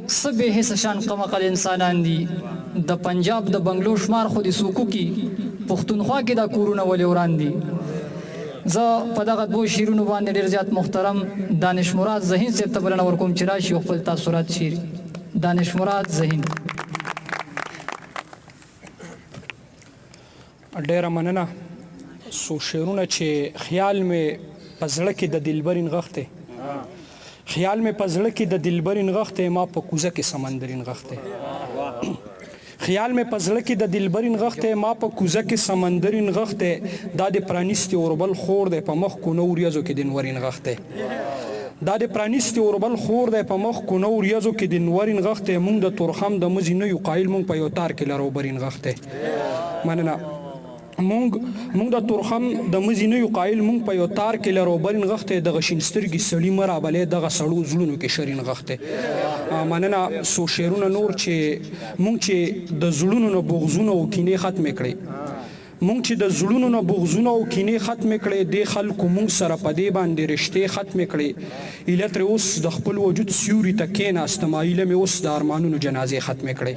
څه بې حسه شان قمقل انسانان دي د پنجاب د بنګلو شمار خو د سوکو کې پښتونخوا کې دا کورونه ولې وران دي. زه په دغه دوه شعرونو باندې ډېر زیات محترم دانش مراد ذهین صاحب ته بلنه ورکوم چې راشي او خپل تاثرات شعر. دانش مراد ذهین. ډېره مننه. څو شعرونه چې خیال مې په زړه کې د دلبرین غښتی، خیال مې په زړه کې د دلبرین غښتی، ما په کوزه کې سمندرین غښتی. خیال مې په زړه کې د دلبرین غښتی، ما په کوزه کې سمندرین غښتی. دا د پرانیستي اوربل خور دی، په مخ کو نو ریاضو کې د نورین غښتی. دا د پرانیستي اوربل خور دی، په مخ کو نو ریاضو کې د نورین غښتی. مونږ د تورخم د مزي نه یو قایل، مونږ په یو تار کې لرو برین غښتی. مننه. مونږ د تورخم د مزي نه یو قایل، مونږ په یو تار کې لرو برین غښتی. دغه شین سترګې سړي مه رابلې، دغه سړو زړونو کې شرین غښتی. مننه. څو شعرونه نور چې مونږ چې د زړونو نه بغضونه او کینې ختمې کړې، مونږ چې د زړونو نه بغضونه او کینې ختمې کړې، دې خلکو مونږ سره په دې باندې رشتې ختمې کړې. ایله ترې اوس د خپل وجود سیوري ته کېناستم، ایله مې اوس د ارمانونو جنازې ختمې کړې.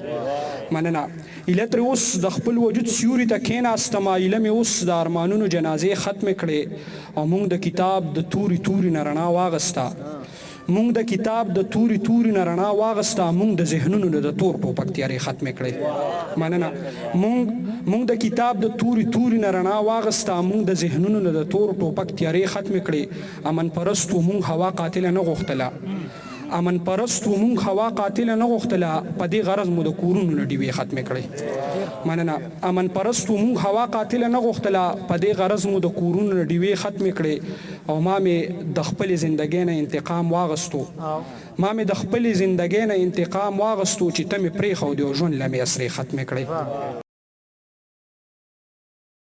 مننه. ایله ترې اوس د خپل وجود سیوري ته کېناستم، ایله مې اوس د ارمانونو جنازې ختمې کړې. او مونږ د کتاب د توري توري نه رڼا واغسته، مونږ د کتاب د توري توري نه رڼا واغسته. مونږ د ذهنونو نه د تور ټوپک تیارې ختمې کړې. مننه. مونږ د کتاب د توري توري نه رڼا واغسته، مونږ د ذهنونو نه د تور ټوپک تیارې ختمې کړې. امن پرستو مونږ هوا قاتله نه غوښتله، امن پرستو مونږ هوا قاتله نه غوښتله، په دې غرض مو د کورونو نه ډیوې ختمې کړې. مننه. امن پرستو مونږ هوا قاتله نه غوښتله، په دې غرض مو د کورونو نه ډیوې ختمې کړې. او ما مې د خپلې زندګۍ نه انتقام واغستو، ما مې د خپلې زندګۍ نه انتقام واغستو، چې ته مې پرېښودې او ژوند له مې اسرې ختمې کړې.